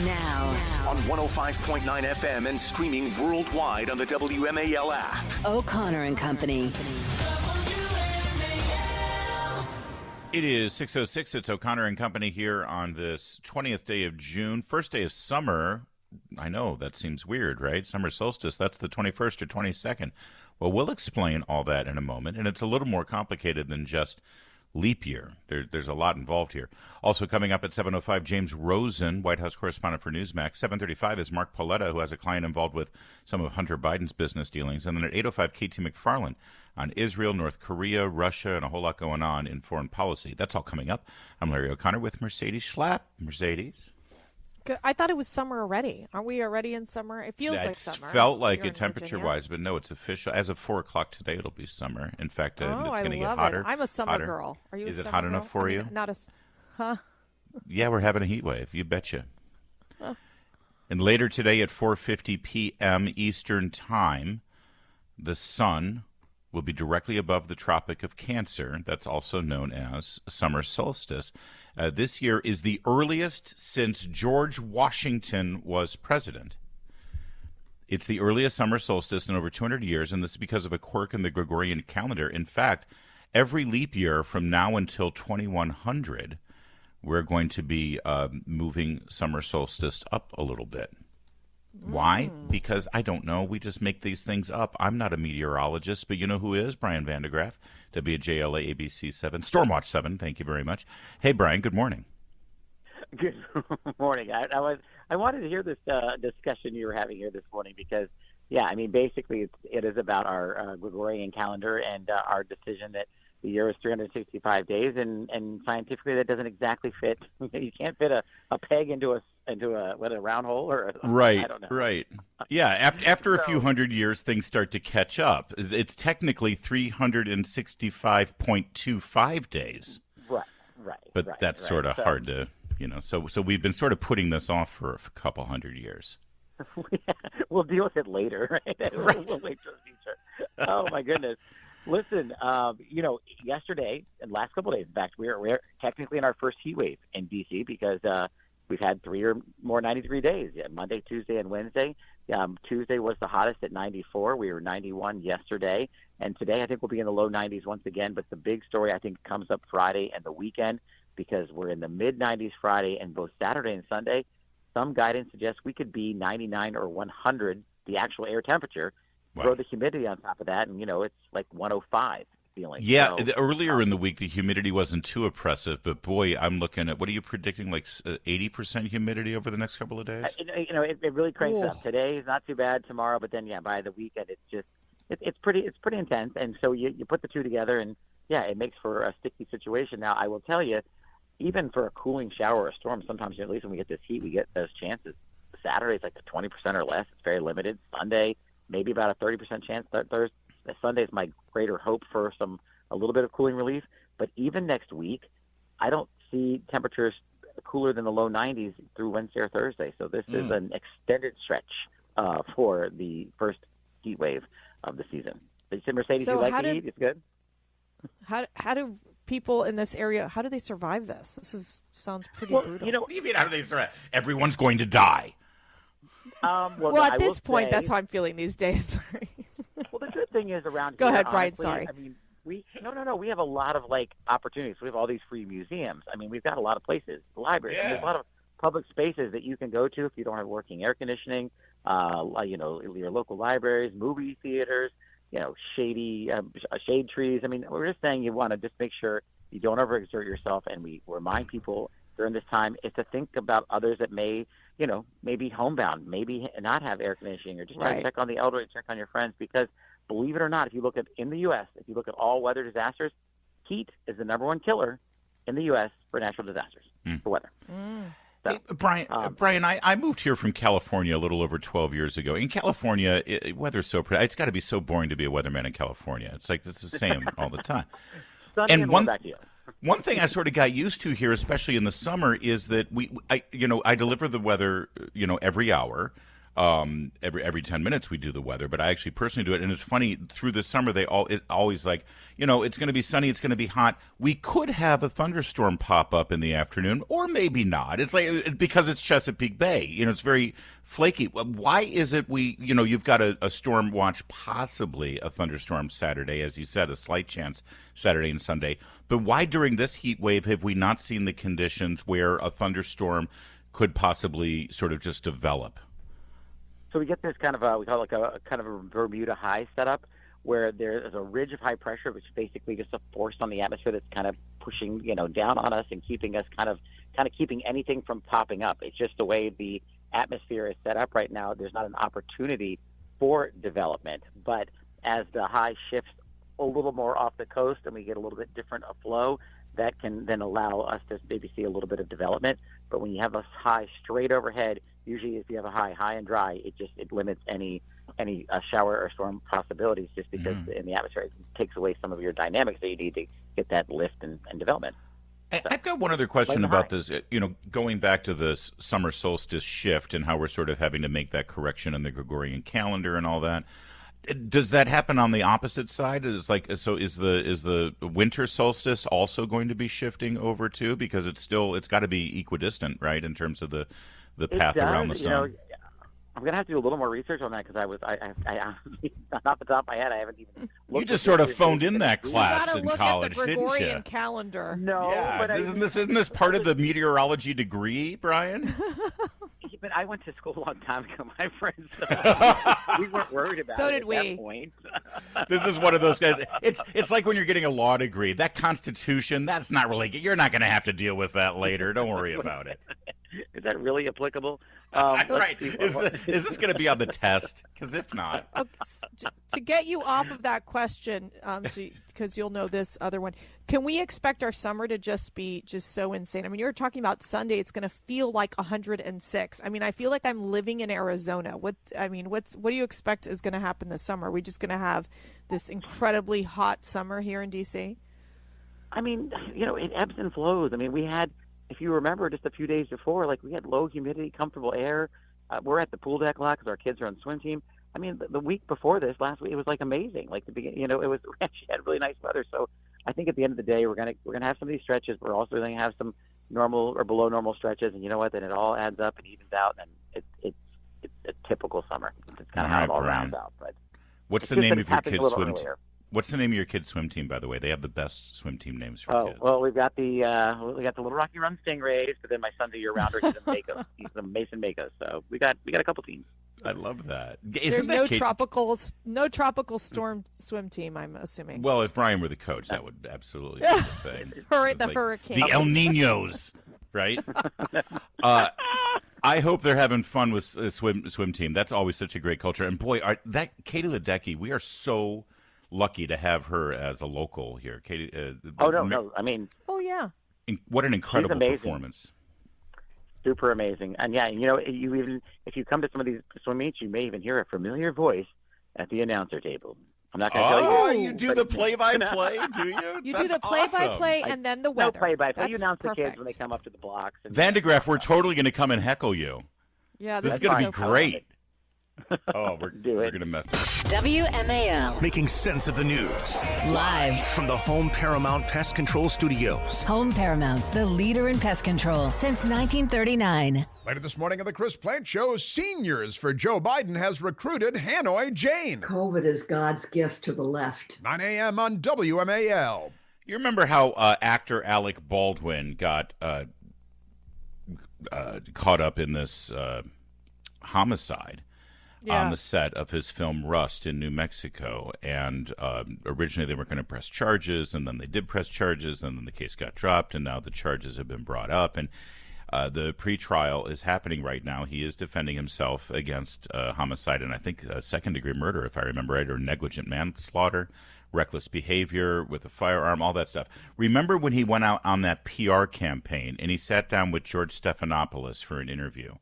Now. On 105.9 FM and streaming worldwide on the WMAL app. O'Connor and Company. It is 6:06. It's O'Connor and Company here on this 20th day of June, first day of summer. I know, that seems weird, right? Summer solstice, that's the 21st or 22nd. Well, we'll explain all that in a moment, and it's a little more complicated than just leap year. There's a lot involved here. Also coming up at 7:05, James Rosen, White House correspondent for Newsmax. 7:35 is Mark Pauletta, who has a client involved with some of Hunter Biden's business dealings. And then at 8:05, KT McFarland on Israel, North Korea, Russia, and a whole lot going on in foreign policy. That's all coming up. I'm Larry O'Connor with Mercedes Schlapp. Mercedes. I thought it was summer already. Aren't we already in summer? It feels like summer. It felt like it temperature-wise, but no, it's official. As of 4 o'clock today, it'll be summer. In fact, it's going to get hotter. I'm a summer girl. Are you a summer girl? Is it hot enough for you? Huh? Yeah, we're having a heat wave. You betcha. Huh. And later today at 4:50 p.m. Eastern Time, the sun will be directly above the Tropic of Cancer. That's also known as summer solstice. This year is the earliest since George Washington was president. It's the earliest summer solstice in over 200 years, and this is because of a quirk in the Gregorian calendar. In fact, every leap year from now until 2100, we're going to be moving summer solstice up a little bit. Why? Because I don't know. We just make these things up. I'm not a meteorologist, but you know who is? Brian Vandegraff, WJLA ABC7, Stormwatch 7. Thank you very much. Hey, Brian, good morning. Good morning. I wanted to hear this discussion you were having here this morning because, yeah, I mean, basically it is about our Gregorian calendar and our decision that the year is 365 days, and scientifically that doesn't exactly fit. You can't fit a peg into a round hole or right. I don't know. Right. Yeah. After a few hundred years, things start to catch up. It's technically 365.25 days. Right. But that's sort of hard to, So we've been sort of putting this off for a couple hundred years. We'll deal with it later. Right? Right. We'll wait till the future. Oh my goodness. Listen, yesterday and last couple of days, in fact, we're technically in our first heat wave in D.C. because we've had 3 or more 90-degree days, Monday, Tuesday, and Wednesday. Tuesday was the hottest at 94. We were 91 yesterday. And today I think we'll be in the low 90s once again. But the big story I think comes up Friday and the weekend because we're in the mid-90s Friday and both Saturday and Sunday. Some guidance suggests we could be 99 or 100, the actual air temperature. Wow. Throw the humidity on top of that, and, it's like 105 feeling. Yeah, earlier in the week, the humidity wasn't too oppressive, but boy, I'm looking at, what are you predicting, like 80% humidity over the next couple of days? It really cranks up. Today is not too bad, tomorrow, but then, by the weekend, it's pretty intense, and so you put the two together, and, it makes for a sticky situation. Now, I will tell you, even for a cooling shower or a storm, sometimes, at least when we get this heat, we get those chances. Saturday's like the 20% or less. It's very limited. Sunday, maybe about a 30% chance. Thursday, Sunday is my greater hope for a little bit of cooling relief. But even next week, I don't see temperatures cooler than the low 90s through Wednesday or Thursday. So this is an extended stretch for the first heat wave of the season. You said, Mercedes, you like the heat? It's good? How do people in this area, how do they survive this? This sounds pretty brutal. What do you mean, how do they survive? Everyone's going to die. Well, at this point, that's how I'm feeling these days. Well, the good thing is around Go here, ahead, Brian, honestly, sorry. I mean, we have a lot of, opportunities. We have all these free museums. I mean, we've got a lot of places, libraries. Yeah. There's a lot of public spaces that you can go to if you don't have working air conditioning, your local libraries, movie theaters, shade trees. I mean, we're just saying you want to just make sure you don't overexert yourself, and we remind people during this time is to think about others that may be homebound, maybe not have air conditioning, or just try to check on the elderly, check on your friends, because believe it or not, if you look at in the U.S., if you look at all weather disasters, heat is the number one killer in the U.S. for natural disasters, for weather. So, hey, Brian, I moved here from California a little over 12 years ago. In California, weather's so pretty. It's got to be so boring to be a weatherman in California. It's like it's the same all the time. And one thing I sort of got used to here, especially in the summer, is that I deliver the weather, every hour. Every 10 minutes we do the weather, but I actually personally do it. And it's funny, through the summer, always like, it's going to be sunny, it's going to be hot. We could have a thunderstorm pop up in the afternoon, or maybe not. It's like, because it's Chesapeake Bay, it's very flaky. Why is it you've got a storm watch, possibly a thunderstorm Saturday, as you said, a slight chance Saturday and Sunday. But why during this heat wave have we not seen the conditions where a thunderstorm could possibly sort of just develop? So we get this kind of we call it like a kind of a Bermuda high setup, where there is a ridge of high pressure, which is basically just a force on the atmosphere that's kind of pushing down on us and keeping us kind of keeping anything from popping up. It's just the way the atmosphere is set up right now. There's not an opportunity for development, but as the high shifts a little more off the coast and we get a little bit different a flow, that can then allow us to maybe see a little bit of development. But when you have a high straight overhead, usually if you have a high and dry, it limits any shower or storm possibilities, just because in the atmosphere it takes away some of your dynamics that you need to get that lift and development. I've got one other question about this. Going back to the summer solstice shift and how we're sort of having to make that correction in the Gregorian calendar and all that. Does that happen on the opposite side? Is the winter solstice also going to be shifting over too? Because it's got to be equidistant, right, in terms of the path around the sun. I'm going to have to do a little more research on that, because I off the top of my head, I haven't even looked. You just sort of phoned in that class in college, didn't you? You got to look at the Gregorian didn't you? calendar. No, yeah, but isn't this part of the meteorology degree, Brian? But I went to school a long time ago, my friends. So we weren't worried about so it did at we. that point. This is one of those guys. It's like when you're getting a law degree. That Constitution, that's not really. You're not going to have to deal with that later. Don't worry about it. Is that really applicable? Right. Is this going to be on the test? Because if not. To get you off of that question, because you'll know this other one, can we expect our summer to just be so insane? I mean, you're talking about Sunday, it's going to feel like 106. I mean, I feel like I'm living in Arizona. What do you expect is going to happen this summer? Are we just going to have this incredibly hot summer here in D.C.? I mean, it ebbs and flows. I mean, we had, if you remember, just a few days before, we had low humidity, comfortable air. We're at the pool deck a lot because our kids are on the swim team. I mean, the week before this, last week, it was amazing. The beginning, we actually had really nice weather. So I think at the end of the day, we're gonna have some of these stretches. We're also going to have some normal or below normal stretches, and you know what? Then it all adds up and evens out, and it's a typical summer. It's kind of how it all rounds out. But what's the name of your kids' swim team? What's the name of your kids' swim team, by the way? They have the best swim team names for kids. Well, we've got the Little Rocky Run Stingrays, but then my son's a year-rounder. He's a Mako. He's a Mason Mako. So we got a couple teams. I love that. There's no tropical storm swim team, I'm assuming. Well, if Brian were the coach, that would absolutely be the thing. Hurricane. The El Niños, right? I hope they're having fun with swim team. That's always such a great culture. And boy, Katie Ledecky, we are so lucky to have her as a local here. Katie. No. I mean. Oh yeah. What an incredible performance. Super amazing. And yeah, if you come to some of these swim meets, you may even hear a familiar voice at the announcer table. I'm not going to tell you. Oh, you do the play-by-play, do you? You do the play-by-play and then the weather. No play-by-play. You announce perfect. the kids when they come up to the blocks. Van de Graaff, we're totally going to come and heckle you. Yeah, this is going to be great. Oh, we're going to mess up. WMAL. Making sense of the news. Live from the Home Paramount Pest Control Studios. Home Paramount, the leader in pest control since 1939. Later this morning on the Chris Plant Show, seniors for Joe Biden has recruited Hanoi Jane. COVID is God's gift to the left. 9 a.m. on WMAL. You remember how actor Alec Baldwin got caught up in this homicide on the set of his film Rust in New Mexico, and originally they were going to press charges, and then they did press charges, and then the case got dropped, and now the charges have been brought up, and the pretrial is happening right now. He is defending himself against homicide and I think second-degree murder, if I remember right, or negligent manslaughter, reckless behavior with a firearm, all that stuff. Remember when he went out on that PR campaign and he sat down with George Stephanopoulos for an interview?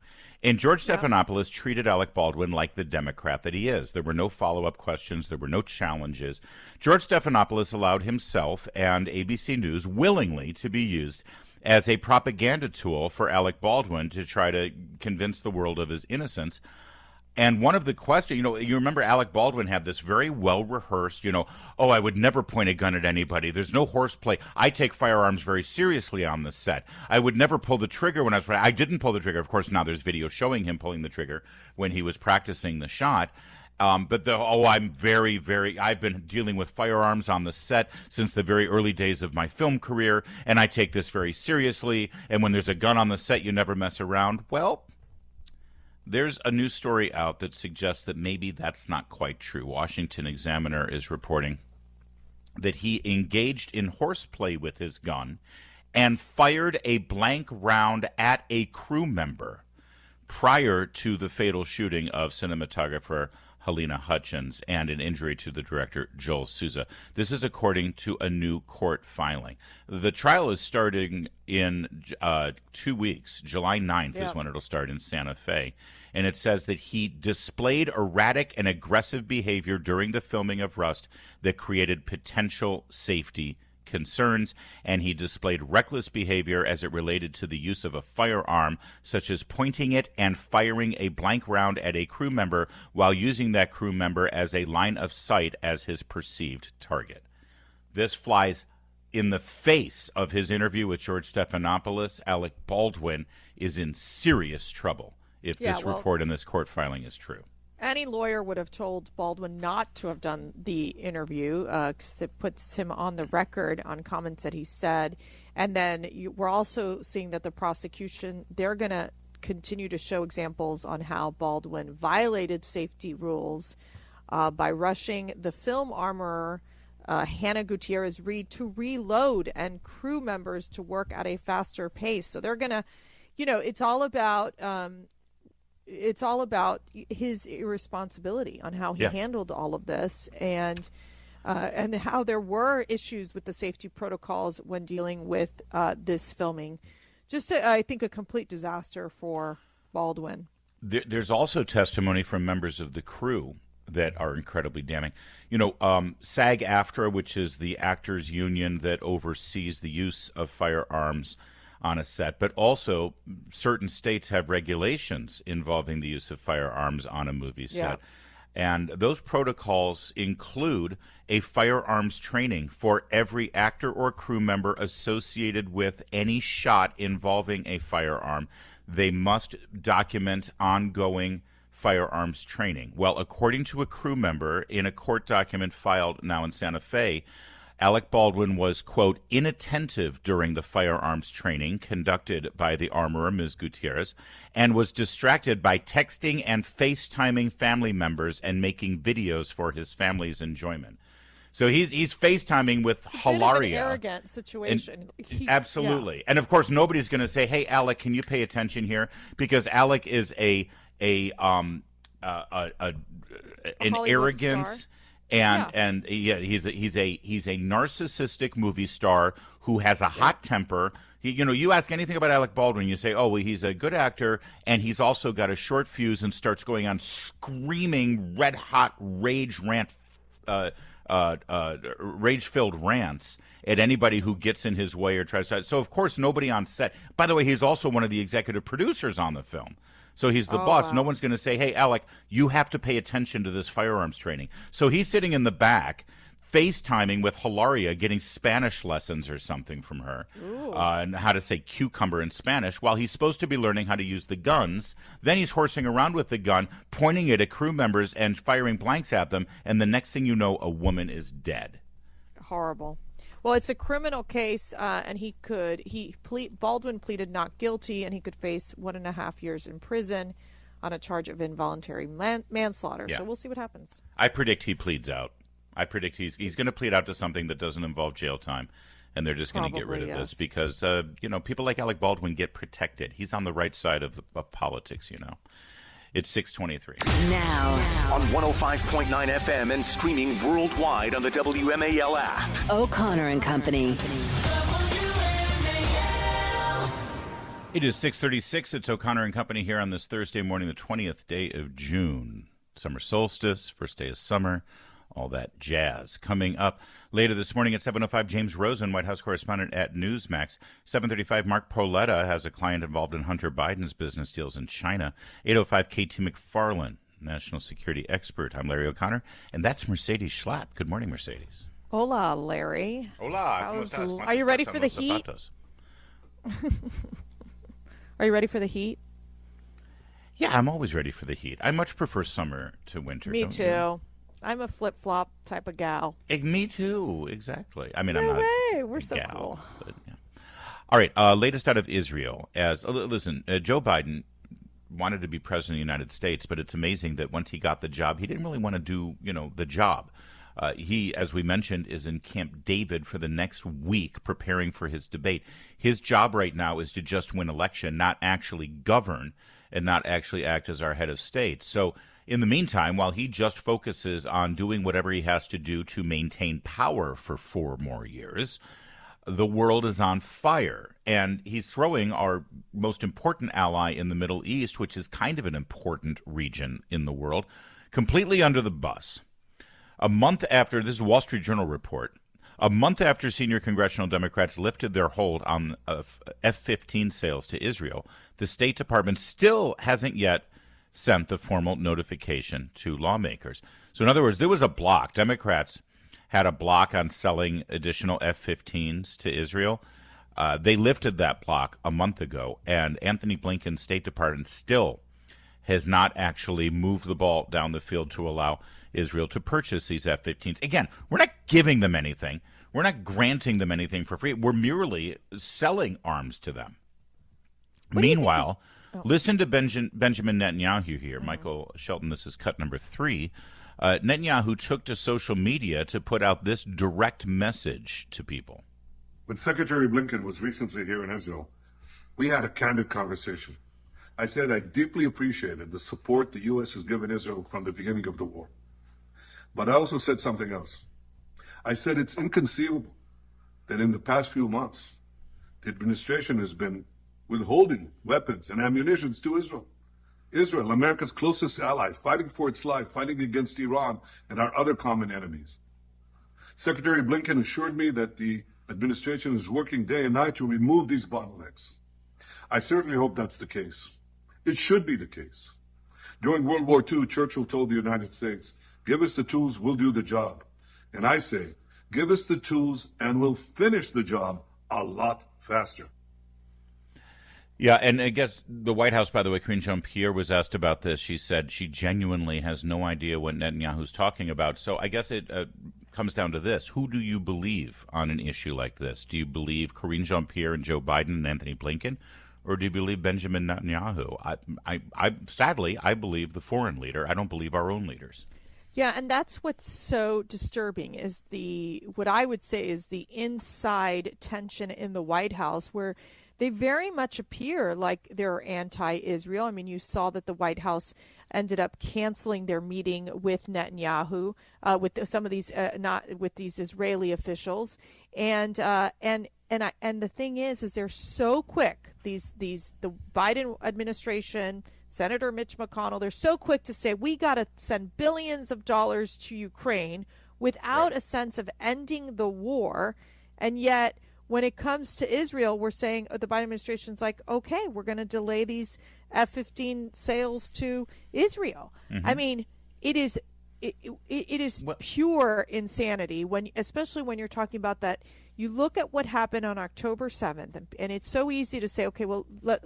And George Stephanopoulos treated Alec Baldwin like the Democrat that he is. There were no follow-up questions. There were no challenges. George Stephanopoulos allowed himself and ABC News willingly to be used as a propaganda tool for Alec Baldwin to try to convince the world of his innocence. And one of the questions, you remember Alec Baldwin had this very well-rehearsed, oh, I would never point a gun at anybody. There's no horseplay. I take firearms very seriously on the set. I would never pull the trigger when I didn't pull the trigger. Of course, now there's video showing him pulling the trigger when he was practicing the shot. I'm very, very, I've been dealing with firearms on the set since the very early days of my film career, and I take this very seriously. And when there's a gun on the set, you never mess around. Well, there's a new story out that suggests that maybe that's not quite true. Washington Examiner is reporting that he engaged in horseplay with his gun and fired a blank round at a crew member prior to the fatal shooting of cinematographer Helena Hutchins and an injury to the director Joel Souza. This is according to a new court filing. The trial is starting in 2 weeks. July 9th is when it'll start in Santa Fe. And it says that he displayed erratic and aggressive behavior during the filming of Rust that created potential safety concerns, and he displayed reckless behavior as it related to the use of a firearm, such as pointing it and firing a blank round at a crew member while using that crew member as a line of sight as his perceived target. This flies in the face of his interview with George Stephanopoulos. Alec Baldwin is in serious trouble if this report in this court filing is true. Any lawyer would have told Baldwin not to have done the interview because it puts him on the record on comments that he said. And then we're also seeing that the prosecution, they're going to continue to show examples on how Baldwin violated safety rules by rushing the film armorer Hannah Gutierrez Reed to reload and crew members to work at a faster pace. So they're going to, it's all about his irresponsibility on how he handled all of this, and how there were issues with the safety protocols when dealing with this filming. Just, I think, a complete disaster for Baldwin. There's also testimony from members of the crew that are incredibly damning. SAG-AFTRA, which is the actors union that oversees the use of firearms on a set, but also certain states have regulations involving the use of firearms on a movie set. And those protocols include a firearms training for every actor or crew member associated with any shot involving a firearm. They must document ongoing firearms training. Well, according to a crew member in a court document filed now in Santa Fe, Alec Baldwin was, quote, inattentive during the firearms training conducted by the armorer, Ms. Gutierrez, and was distracted by texting and FaceTiming family members and making videos for his family's enjoyment. So he's FaceTiming with Hilaria. It's an arrogant situation. Absolutely. And, of course, nobody's going to say, hey, Alec, can you pay attention here? Because Alec is an arrogance. Star. He's a narcissistic movie star who has a hot temper. You ask anything about Alec Baldwin, you say, oh, well, he's a good actor, and he's also got a short fuse and starts going on screaming red hot rage-filled rants at anybody who gets in his way or tries to. So of course nobody on set. By the way, he's also one of the executive producers on the film. So he's the boss. Wow. No one's going to say, hey, Alec, you have to pay attention to this firearms training. So he's sitting in the back, FaceTiming with Hilaria, getting Spanish lessons or something from her, and how to say cucumber in Spanish, while he's supposed to be learning how to use the guns. Then he's horsing around with the gun, pointing it at crew members and firing blanks at them, and the next thing you know, a woman is dead. Horrible. Well, it's a criminal case, and Baldwin pleaded not guilty, and he could face 1.5 years in prison on a charge of involuntary manslaughter. Yeah. So we'll see what happens. I predict he pleads out. I predict he's going to plead out to something that doesn't involve jail time, and they're just going to get rid of this because people like Alec Baldwin get protected. He's on the right side of politics, It's 6:23. Now. On 105.9 FM and streaming worldwide on the WMAL app. O'Connor and Company. It is 6:36. It's O'Connor and Company here on this Thursday morning, the 20th day of June. Summer solstice, first day of summer, all that jazz. Coming up later this morning at 7:05, James Rosen, White House correspondent at Newsmax. 7:35, Mark Paoletta has a client involved in Hunter Biden's business deals in China. 8:05, KT McFarland, national security expert. I'm Larry O'Connor, and that's Mercedes Schlapp. Good morning, Mercedes. Hola, Larry. Hola. ¿Cómo estás? Are you ready for the heat? Are you ready for the heat? Yeah, I'm always ready for the heat. I much prefer summer to winter. Me too. You? I'm a flip-flop type of gal. Me too, exactly. I mean, no I'm not way. We're a so gal, cool. But, yeah. All right, latest out of Israel. Listen, Joe Biden wanted to be president of the United States, but it's amazing that once he got the job, he didn't really want to do, the job. He, as we mentioned, is in Camp David for the next week preparing for his debate. His job right now is to just win election, not actually govern and not actually act as our head of state. So in the meantime, while he just focuses on doing whatever he has to do to maintain power for 4 more years, the world is on fire. And he's throwing our most important ally in the Middle East, which is kind of an important region in the world, completely under the bus. A month after, this is a Wall Street Journal report, a month after senior congressional Democrats lifted their hold on F-15 sales to Israel, the State Department still hasn't yet sent the formal notification to lawmakers. So in other words, there was a block. Democrats had a block on selling additional F-15s to Israel. They lifted that block a month ago, and Anthony Blinken's State Department still has not actually moved the ball down the field to allow Israel to purchase these F-15s. Again, we're not giving them anything. We're not granting them anything for free. We're merely selling arms to them. Meanwhile, listen to Benjamin Netanyahu here. Michael Shelton, this is cut number 3. Netanyahu took to social media to put out this direct message to people. When Secretary Blinken was recently here in Israel, we had a candid conversation. I said I deeply appreciated the support the U.S. has given Israel from the beginning of the war. But I also said something else. I said it's inconceivable that in the past few months, the administration has been withholding weapons and ammunition to Israel. Israel, America's closest ally, fighting for its life, fighting against Iran and our other common enemies. Secretary Blinken assured me that the administration is working day and night to remove these bottlenecks. I certainly hope that's the case. It should be the case. During World War II, Churchill told the United States, "Give us the tools, we'll do the job." And I say, give us the tools and we'll finish the job a lot faster. Yeah, and I guess the White House, by the way, Karine Jean-Pierre was asked about this. She said she genuinely has no idea what Netanyahu's talking about. So I guess it comes down to this. Who do you believe on an issue like this? Do you believe Karine Jean-Pierre and Joe Biden and Anthony Blinken? Or do you believe Benjamin Netanyahu? Sadly, I believe the foreign leader. I don't believe our own leaders. Yeah, and that's what's so disturbing is what I would say is the inside tension in the White House, where they very much appear like they're anti-Israel. I mean, you saw that the White House ended up canceling their meeting with Netanyahu, with some of these, not with these Israeli officials, and the thing is they're so quick. The Biden administration, Senator Mitch McConnell, they're so quick to say we got to send billions of dollars to Ukraine without a sense of ending the war, and yet when it comes to Israel, we're saying the Biden administration's like, okay, we're going to delay these F-15 sales to Israel. I mean, it is pure insanity especially when you're talking about that. You look at what happened on October 7th, and it's so easy to say, okay, well, the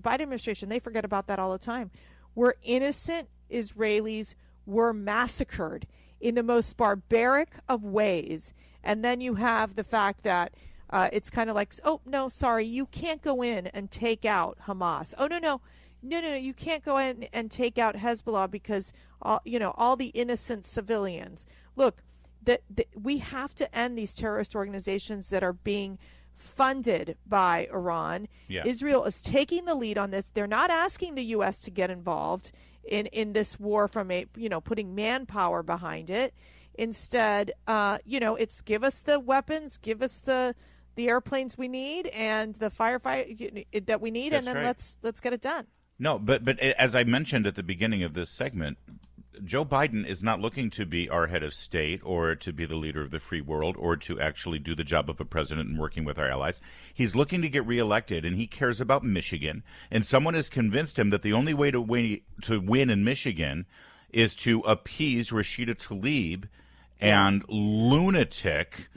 Biden administration, they forget about that all the time, where innocent Israelis were massacred in the most barbaric of ways. And then you have the fact that it's kind of like, oh, no, sorry, you can't go in and take out Hamas. Oh, no, you can't go in and take out Hezbollah because, all the innocent civilians. Look, we have to end these terrorist organizations that are being funded by Iran. Yeah. Israel is taking the lead on this. They're not asking the U.S. to get involved in this war from putting manpower behind it. Instead, it's give us the weapons, give us the airplanes we need and the firefight that we need. That's and then right. let's get it done. No, but as I mentioned at the beginning of this segment, Joe Biden is not looking to be our head of state or to be the leader of the free world or to actually do the job of a president and working with our allies. He's looking to get reelected, and he cares about Michigan. And someone has convinced him that the only way to win in Michigan is to appease Rashida Tlaib and lunatic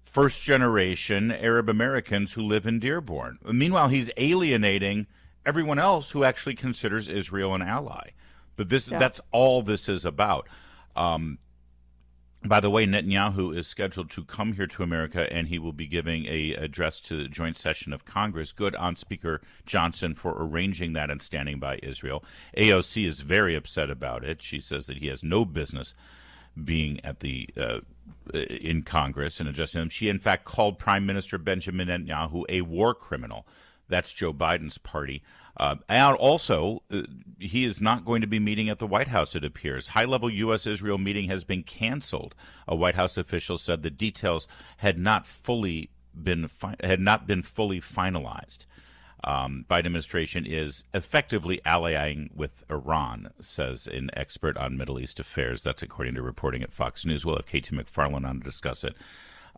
first-generation Arab Americans who live in Dearborn. Meanwhile, he's alienating everyone else who actually considers Israel an ally. But that's all this is about. By the way, Netanyahu is scheduled to come here to America, and he will be giving a address to the joint session of Congress. Good on Speaker Johnson for arranging that and standing by Israel. AOC is very upset about it. She says that he has no business being at the in Congress and addressing them. She, in fact, called Prime Minister Benjamin Netanyahu a war criminal. That's Joe Biden's party. And also, he is not going to be meeting at the White House, it appears. High-level U.S.-Israel meeting has been canceled. A White House official said the details had not been fully finalized. Biden administration is effectively allying with Iran, says an expert on Middle East affairs. That's according to reporting at Fox News. We'll have Katie McFarland on to discuss it.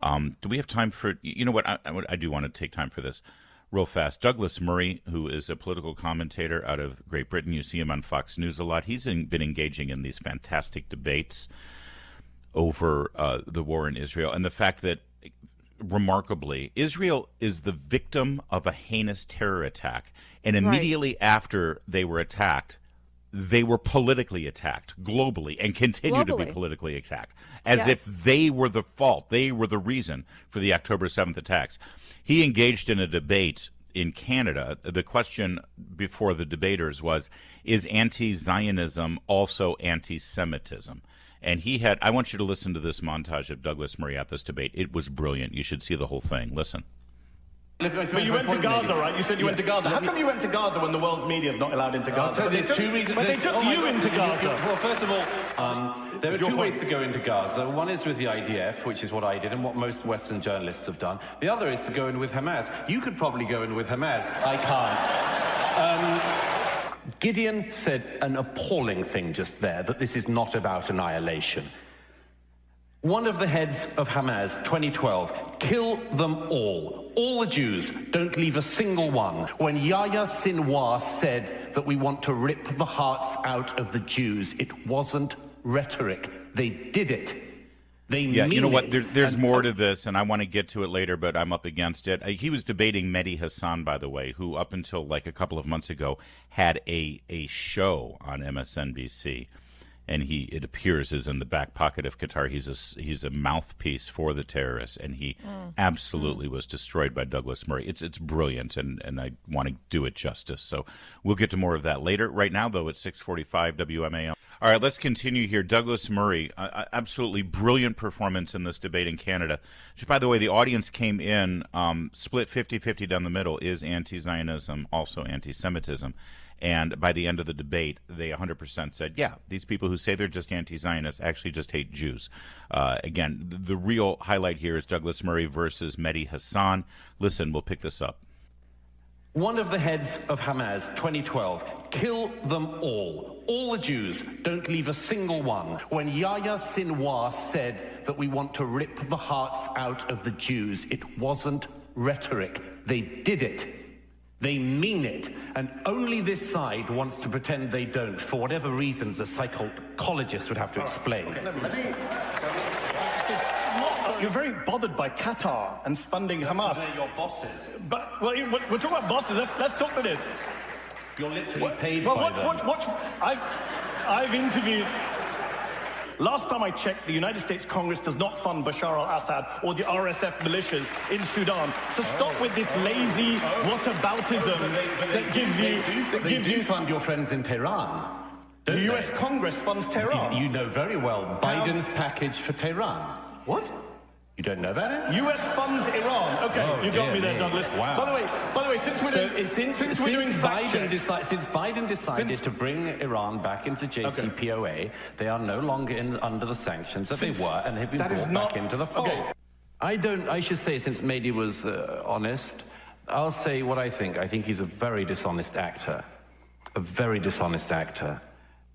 Do we have time for, you know what, I do want to take time for this real fast. Douglas Murray, who is a political commentator out of Great Britain, you see him on Fox News a lot. He's been engaging in these fantastic debates over the war in Israel and the fact that, remarkably, Israel is the victim of a heinous terror attack. And immediately after they were attacked, they were politically attacked globally and continue to be politically attacked as if they were the fault. They were the reason for the October 7th attacks. He engaged in a debate in Canada. The question before the debaters was, is anti-Zionism also anti-Semitism? And he had, I want you to listen to this montage of Douglas Murray at this debate. It was brilliant. You should see the whole thing. Listen. But you went to Gaza, right? You said you went to Gaza. How come you went to Gaza when the world's media is not allowed into Gaza? There's two reasons. But they took you into Gaza. Well, first of all, there are two ways to go into Gaza. One is with the IDF, which is what I did and what most Western journalists have done. The other is to go in with Hamas. You could probably go in with Hamas. I can't. Gideon said an appalling thing just there, that this is not about annihilation. One of the heads of Hamas, 2012, kill them all the Jews, don't leave a single one. When Yahya Sinwar said that we want to rip the hearts out of the Jews, it wasn't rhetoric. They did it. They mean you know what? it. There's more to this, and I want to get to it later, but I'm up against it. He was debating Mehdi Hassan, by the way, who up until like a couple of months ago had a show on MSNBC. And it appears, is in the back pocket of Qatar. He's a mouthpiece for the terrorists, and he absolutely was destroyed by Douglas Murray. It's brilliant, and I want to do it justice. So we'll get to more of that later. Right now, though, it's 6:45 WMAL. All right, let's continue here. Douglas Murray, absolutely brilliant performance in this debate in Canada. Which, by the way, the audience came in split 50-50 down the middle. Is anti-Zionism also anti-Semitism? And by the end of the debate, they 100% said, yeah, these people who say they're just anti-Zionists actually just hate Jews. Again, the real highlight here is Douglas Murray versus Mehdi Hassan. Listen, we'll pick this up. One of the heads of Hamas, 2012, kill them all the Jews, don't leave a single one. When Yahya Sinwar said that we want to rip the hearts out of the Jews, it wasn't rhetoric. They did it. They mean it, and only this side wants to pretend they don't, for whatever reasons a psychologist would have to explain. You're very bothered by Qatar and funding Hamas. They're your bosses. But we're talking about bosses. Let's talk to this. You're literally paid by them. I've interviewed. Last time I checked, the United States Congress does not fund Bashar al-Assad or the RSF militias in Sudan. So stop with this lazy whataboutism that gives you... They do fund your friends in Tehran. The US Congress funds Tehran. You know very well Biden's package for Tehran. What? You don't know about it? US funds Iran. Okay, you got me there, Douglas. Wow. By the way, since Biden decided to bring Iran back into JCPOA, they are no longer under the sanctions that they were, and they've been brought back into the fold. Okay. I should say, since Mehdi was honest, I'll say what I think. I think he's a very dishonest actor. A very dishonest actor.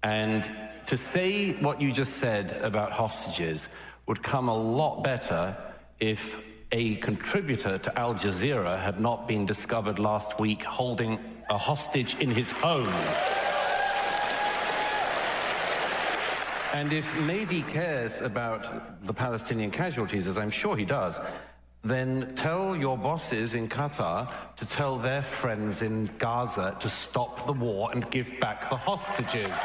And to say what you just said about hostages would come a lot better if a contributor to Al Jazeera had not been discovered last week holding a hostage in his home. And if Mehdi cares about the Palestinian casualties, as I'm sure he does, then tell your bosses in Qatar to tell their friends in Gaza to stop the war and give back the hostages.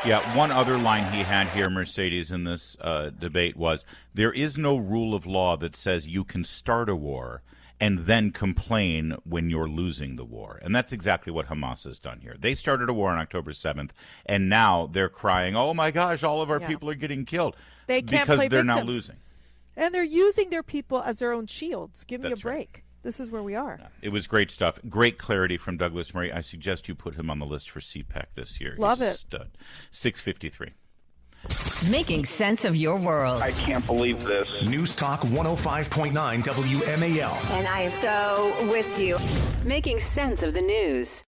Yeah, one other line he had here, Mercedes, in this debate was, there is no rule of law that says you can start a war and then complain when you're losing the war. And that's exactly what Hamas has done here. They started a war on October 7th, and now they're crying, oh my gosh, all of our people are getting killed. They can't because play they're victims. now losing. And they're using their people as their own shields. Give me That's a break. right. This is where we are. It was great stuff. Great clarity from Douglas Murray. I suggest you put him on the list for CPAC this year. Love He's it. a stud. 6:53. Making sense of your world. I can't believe this. News Talk 105.9 WMAL. And I am so with you. Making sense of the news.